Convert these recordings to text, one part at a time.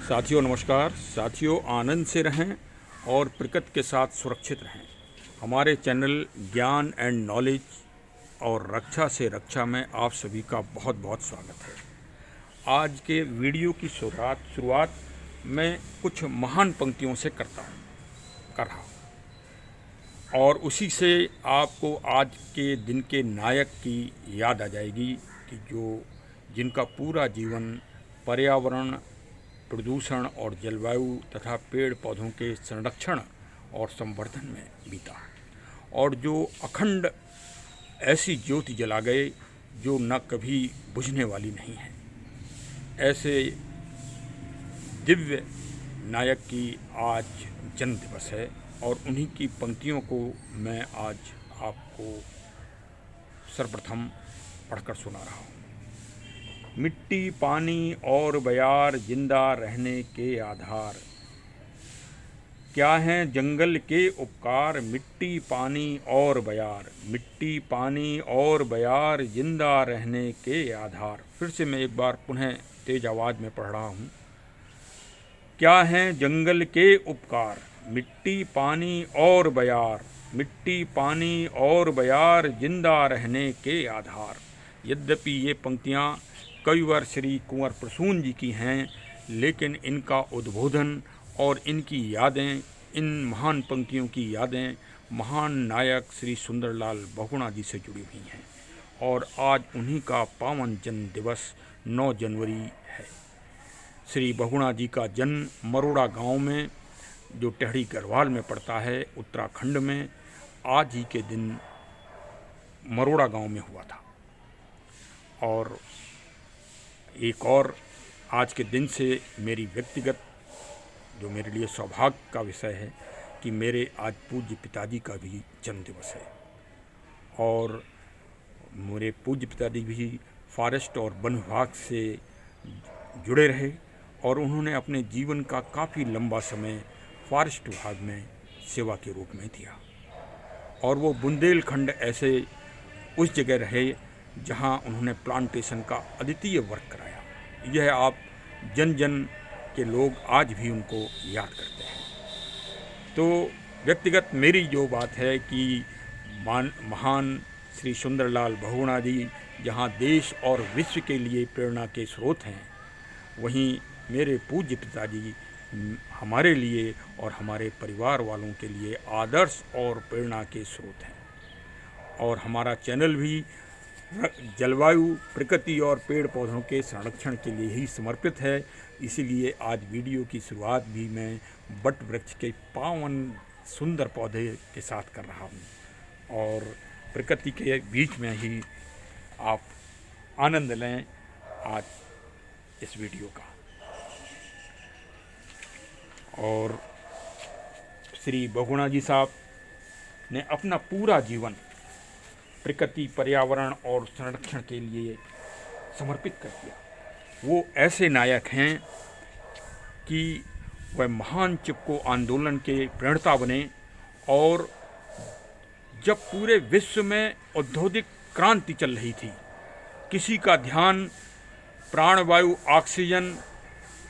साथियों नमस्कार। साथियों आनंद से रहें और प्रकृति के साथ सुरक्षित रहें। हमारे चैनल ज्ञान एंड नॉलेज और रक्षा से रक्षा में आप सभी का बहुत बहुत स्वागत है। आज के वीडियो की शुरुआत मैं कुछ महान पंक्तियों से कर रहा हूँ और उसी से आपको आज के दिन के नायक की याद आ जाएगी कि जिनका पूरा जीवन पर्यावरण, प्रदूषण और जलवायु तथा पेड़ पौधों के संरक्षण और संवर्धन में बीता और जो अखंड ऐसी ज्योति जला गए जो न कभी बुझने वाली नहीं है। ऐसे दिव्य नायक की आज जन्म दिवस है और उन्हीं की पंक्तियों को मैं आज आपको सर्वप्रथम पढ़कर सुना रहा हूँ। मिट्टी, पानी और बयार जिंदा रहने के आधार, क्या हैं जंगल के उपकार। मिट्टी, पानी और बयार, मिट्टी, पानी और बयार जिंदा रहने के आधार। फिर से मैं एक बार पुनः तेज आवाज़ में पढ़ रहा हूँ। क्या हैं जंगल के उपकार। मिट्टी, पानी और बयार, मिट्टी, पानी और बयार जिंदा रहने के आधार। यद्यपि ये पंक्तियाँ कई बार श्री कुंवर प्रसून जी की हैं, लेकिन इनका उद्बोधन और इनकी यादें, इन महान पंक्तियों की यादें महान नायक श्री सुंदरलाल बहुगुणा जी से जुड़ी हुई हैं और आज उन्हीं का पावन जन्म दिवस 9 जनवरी है। श्री बहुगुणा जी का जन्म मरोड़ा गांव में, जो टेहरी गढ़वाल में पड़ता है उत्तराखंड में, आज ही के दिन मरोड़ा गांव में हुआ था। और एक और आज के दिन से मेरी व्यक्तिगत जो मेरे लिए सौभाग्य का विषय है कि मेरे आज पूज्य पिताजी का भी जन्म दिवस है और मेरे पूज्य पिताजी भी फॉरेस्ट और वन विभाग से जुड़े रहे और उन्होंने अपने जीवन का काफ़ी लंबा समय फॉरेस्ट विभाग में सेवा के रूप में दिया और वो बुंदेलखंड ऐसे उस जगह रहे जहां उन्होंने प्लांटेशन का अद्वितीय वर्क कराया। यह आप जन जन के लोग आज भी उनको याद करते हैं। तो व्यक्तिगत मेरी जो बात है कि महान श्री सुंदरलाल बहुगुणा जी जहां देश और विश्व के लिए प्रेरणा के स्रोत हैं, वहीं मेरे पूज्य पिताजी हमारे लिए और हमारे परिवार वालों के लिए आदर्श और प्रेरणा के स्रोत हैं। और हमारा चैनल भी जलवायु, प्रकृति और पेड़ पौधों के संरक्षण के लिए ही समर्पित है। इसीलिए आज वीडियो की शुरुआत भी मैं वट वृक्ष के पावन सुंदर पौधे के साथ कर रहा हूँ और प्रकृति के बीच में ही आप आनंद लें आज इस वीडियो का। और श्री बहुगुणा जी साहब ने अपना पूरा जीवन प्रकृति, पर्यावरण और संरक्षण के लिए समर्पित कर दिया। वो ऐसे नायक हैं कि वह महान चिपको आंदोलन के प्रणेता बने और जब पूरे विश्व में औद्योगिक क्रांति चल रही थी, किसी का ध्यान प्राणवायु, ऑक्सीजन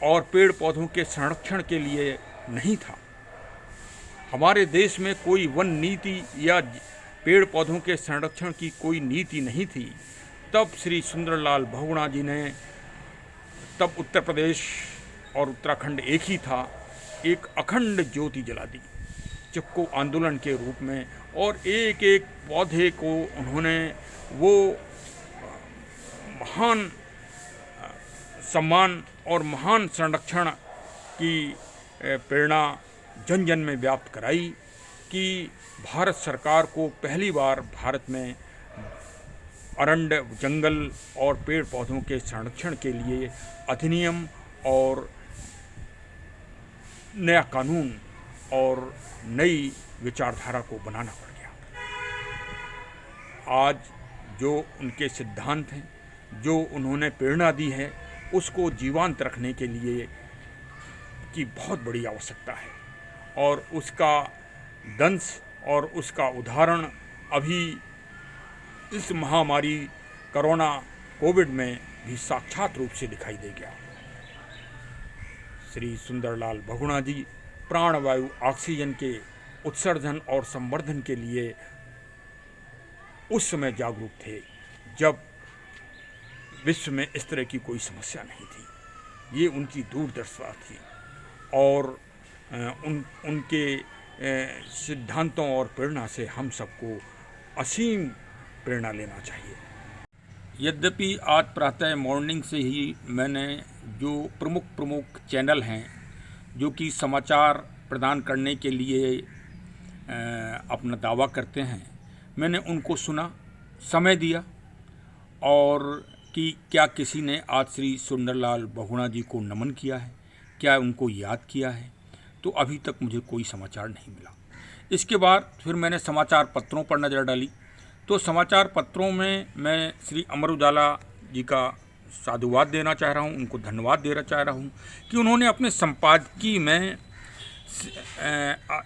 और पेड़ पौधों के संरक्षण के लिए नहीं था। हमारे देश में कोई वन नीति या पेड़ पौधों के संरक्षण की कोई नीति नहीं थी। तब श्री सुंदरलाल बहुगुणा जी ने, तब उत्तर प्रदेश और उत्तराखंड एक ही था, एक अखंड ज्योति जला दी चिपको आंदोलन के रूप में और एक एक पौधे को उन्होंने वो महान सम्मान और महान संरक्षण की प्रेरणा जन जन में व्याप्त कराई कि भारत सरकार को पहली बार भारत में अरण्य, जंगल और पेड़ पौधों के संरक्षण के लिए अधिनियम और नया कानून और नई विचारधारा को बनाना पड़ गया। आज जो उनके सिद्धांत हैं, जो उन्होंने प्रेरणा दी है, उसको जीवंत रखने के लिए की बहुत बड़ी आवश्यकता है और उसका दंश और उसका उदाहरण अभी इस महामारी कोरोना कोविड में भी साक्षात रूप से दिखाई दे गया। श्री सुंदरलाल बहुगुणा जी प्राणवायु ऑक्सीजन के उत्सर्जन और संवर्धन के लिए उस समय जागरूक थे जब विश्व में इस तरह की कोई समस्या नहीं थी। ये उनकी दूरदर्शिता थी और उनके सिद्धांतों और प्रेरणा से हम सबको असीम प्रेरणा लेना चाहिए। यद्यपि आज प्रातः मॉर्निंग से ही मैंने जो प्रमुख चैनल हैं जो कि समाचार प्रदान करने के लिए अपना दावा करते हैं, मैंने उनको सुना, समय दिया और कि क्या किसी ने आज श्री सुंदरलाल बहुगुणा जी को नमन किया है, क्या उनको याद किया है, तो अभी तक मुझे कोई समाचार नहीं मिला। इसके बाद फिर मैंने समाचार पत्रों पर नज़र डाली तो समाचार पत्रों में मैं श्री अमर उजाला जी का साधुवाद देना चाह रहा हूँ, उनको धन्यवाद देना चाह रहा हूँ कि उन्होंने अपने संपादकीय में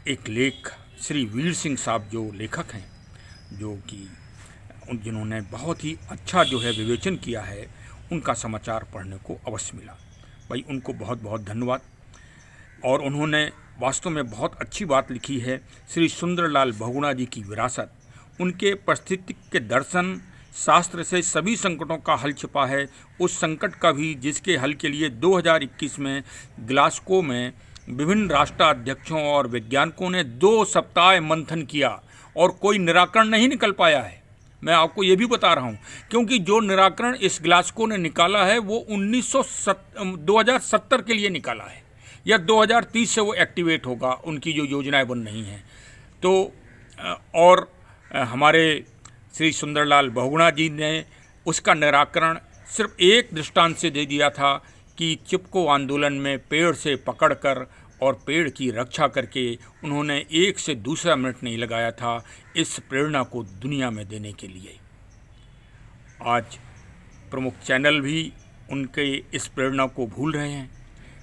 एक लेख श्री वीर सिंह साहब जो लेखक हैं, जो कि जिन्होंने बहुत ही अच्छा जो है विवेचन किया है, उनका समाचार पढ़ने को अवश्य मिला। भाई उनको बहुत बहुत धन्यवाद। और उन्होंने वास्तव में बहुत अच्छी बात लिखी है। श्री सुंदरलाल बहुगुणा जी की विरासत, उनके पारिस्थितिक दर्शन शास्त्र से सभी संकटों का हल छिपा है, उस संकट का भी जिसके हल के लिए 2021 में ग्लासगो में विभिन्न राष्ट्राध्यक्षों और वैज्ञानिकों ने 2 सप्ताह मंथन किया और कोई निराकरण नहीं निकल पाया है। मैं आपको ये भी बता रहा हूँ क्योंकि जो निराकरण इस ग्लासगो ने निकाला है वो 2070 के लिए निकाला है या 2030 से वो एक्टिवेट होगा, उनकी जो योजनाएं बन रही हैं। तो और हमारे श्री सुंदरलाल बहुगुणा जी ने उसका निराकरण सिर्फ एक दृष्टांत से दे दिया था कि चिपको आंदोलन में पेड़ से पकड़कर और पेड़ की रक्षा करके उन्होंने एक से दूसरा मिनट नहीं लगाया था इस प्रेरणा को दुनिया में देने के लिए। आज प्रमुख चैनल भी उनके इस प्रेरणा को भूल रहे हैं,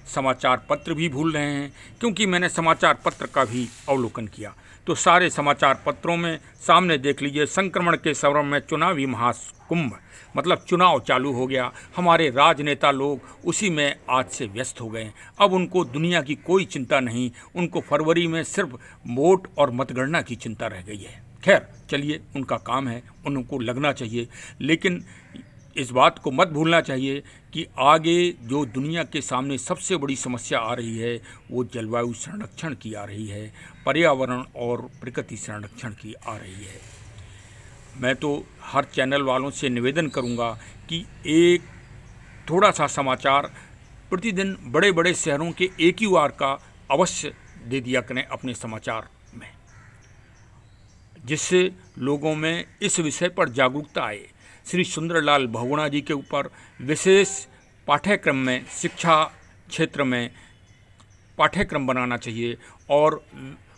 समाचार पत्र भी भूल रहे हैं, क्योंकि मैंने समाचार पत्र का भी अवलोकन किया तो सारे समाचार पत्रों में सामने देख लीजिए, संक्रमण के सवर्ण में चुनावी महाकुंभ, मतलब चुनाव चालू हो गया। हमारे राजनेता लोग उसी में आज से व्यस्त हो गए। अब उनको दुनिया की कोई चिंता नहीं, उनको फरवरी में सिर्फ वोट और मतगणना की चिंता रह गई है। खैर चलिए, उनका काम है, उनको लगना चाहिए, लेकिन इस बात को मत भूलना चाहिए कि आगे जो दुनिया के सामने सबसे बड़ी समस्या आ रही है वो जलवायु संरक्षण की आ रही है, पर्यावरण और प्रकृति संरक्षण की आ रही है। मैं तो हर चैनल वालों से निवेदन करूंगा कि एक थोड़ा सा समाचार प्रतिदिन बड़े बड़े शहरों के AQR का अवश्य दे दिया करें अपने समाचार में, जिससे लोगों में इस विषय पर जागरूकता आए। श्री सुंदरलाल बहुगुणा जी के ऊपर विशेष पाठ्यक्रम में, शिक्षा क्षेत्र में पाठ्यक्रम बनाना चाहिए और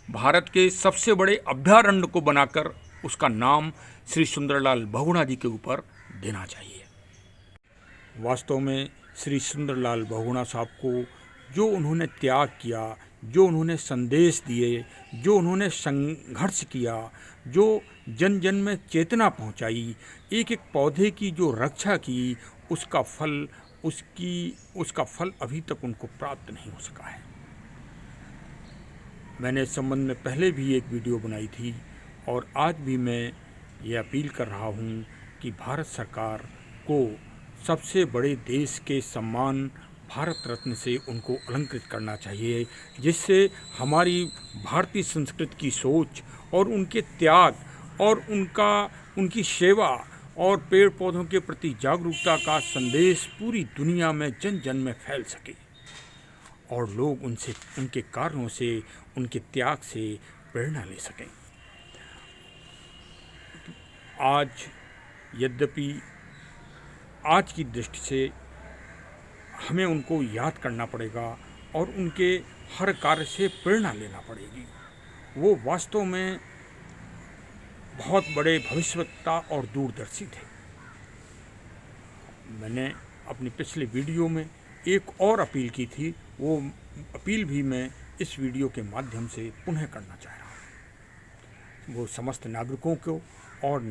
भारत के सबसे बड़े अभयारण्य को बनाकर उसका नाम श्री सुंदरलाल बहुगुणा जी के ऊपर देना चाहिए। वास्तव में श्री सुंदरलाल बहुगुणा साहब को जो उन्होंने त्याग किया, जो उन्होंने संदेश दिए, जो उन्होंने संघर्ष किया, जो जन जन में चेतना पहुंचाई, एक एक पौधे की जो रक्षा की, उसका फल अभी तक उनको प्राप्त नहीं हो सका है। मैंने इस संबंध में पहले भी एक वीडियो बनाई थी और आज भी मैं ये अपील कर रहा हूँ कि भारत सरकार को सबसे बड़े देश के सम्मान भारत रत्न से उनको अलंकृत करना चाहिए, जिससे हमारी भारतीय संस्कृति की सोच और उनके त्याग और उनकी सेवा और पेड़ पौधों के प्रति जागरूकता का संदेश पूरी दुनिया में जन जन में फैल सके और लोग उनके कार्यों से, उनके त्याग से प्रेरणा ले सकें। आज यद्यपि आज की दृष्टि से हमें उनको याद करना पड़ेगा और उनके हर कार्य से प्रेरणा लेना पड़ेगी। वो वास्तव में बहुत बड़े भविष्यवक्ता और दूरदर्शी थे। मैंने अपनी पिछले वीडियो में एक और अपील की थी, वो अपील भी मैं इस वीडियो के माध्यम से पुनः करना चाह रहा हूँ। वो समस्त नागरिकों को और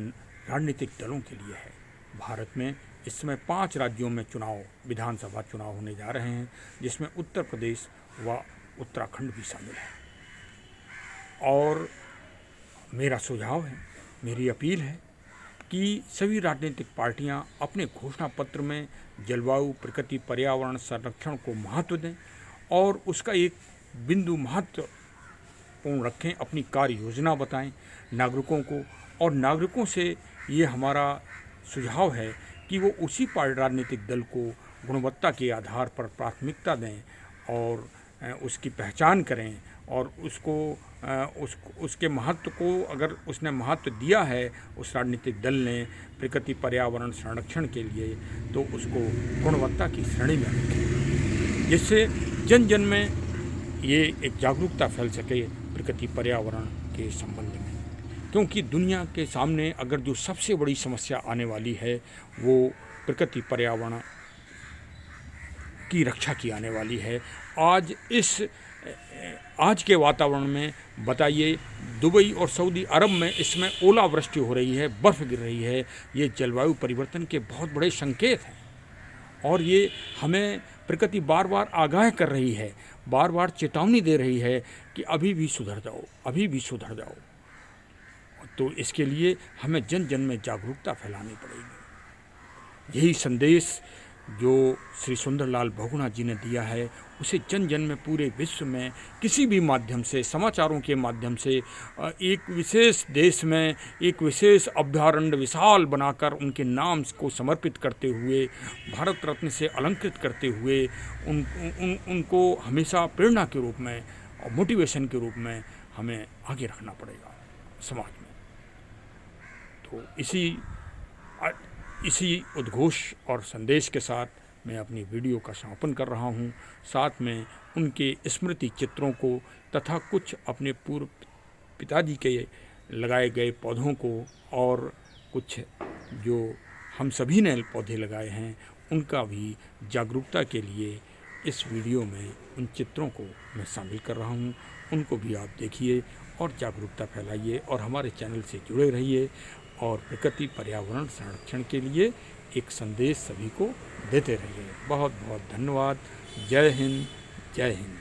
राजनीतिक दलों के लिए है। भारत में इस समय 5 राज्यों में चुनाव, विधानसभा चुनाव होने जा रहे हैं, जिसमें उत्तर प्रदेश व उत्तराखंड भी शामिल है। और मेरा सुझाव है, मेरी अपील है कि सभी राजनीतिक पार्टियां अपने घोषणा पत्र में जलवायु, प्रकृति, पर्यावरण संरक्षण को महत्व दें और उसका एक बिंदु महत्वपूर्ण रखें, अपनी कार्य योजना बताएं नागरिकों को। और नागरिकों से ये हमारा सुझाव है कि वो उसी राजनीतिक दल को गुणवत्ता के आधार पर प्राथमिकता दें और उसकी पहचान करें और उसके महत्व को, अगर उसने महत्व दिया है उस राजनीतिक दल ने प्रकृति पर्यावरण संरक्षण के लिए, तो उसको गुणवत्ता की श्रेणी में रखें, जिससे जन जन में ये एक जागरूकता फैल सके प्रकृति पर्यावरण के संबंध में। क्योंकि दुनिया के सामने अगर जो सबसे बड़ी समस्या आने वाली है वो प्रकृति पर्यावरण की रक्षा की आने वाली है। आज के वातावरण में बताइए, दुबई और सऊदी अरब में इसमें ओलावृष्टि हो रही है, बर्फ़ गिर रही है। ये जलवायु परिवर्तन के बहुत बड़े संकेत हैं और ये हमें प्रकृति बार बार आगाह कर रही है, बार बार चेतावनी दे रही है कि अभी भी सुधर जाओ, अभी भी सुधर जाओ। तो इसके लिए हमें जन जन में जागरूकता फैलानी पड़ेगी। यही संदेश जो श्री सुंदरलाल बहुगुणा जी ने दिया है, उसे जन जन में पूरे विश्व में किसी भी माध्यम से, समाचारों के माध्यम से, एक विशेष देश में एक विशेष अभयारण्य विशाल बनाकर उनके नाम को समर्पित करते हुए, भारत रत्न से अलंकृत करते हुए उनको हमेशा प्रेरणा के रूप में और मोटिवेशन के रूप में हमें आगे रखना पड़ेगा समाज में। तो इसी उद्घोष और संदेश के साथ मैं अपनी वीडियो का समापन कर रहा हूँ। साथ में उनके स्मृति चित्रों को तथा कुछ अपने पूर्व पिताजी के लगाए गए पौधों को और कुछ जो हम सभी ने पौधे लगाए हैं उनका भी जागरूकता के लिए इस वीडियो में उन चित्रों को मैं शामिल कर रहा हूँ। उनको भी आप देखिए और जागरूकता फैलाइए और हमारे चैनल से जुड़े रहिए और प्रकृति पर्यावरण संरक्षण के लिए एक संदेश सभी को देते रहिए। बहुत बहुत धन्यवाद। जय हिंद, जय हिंद।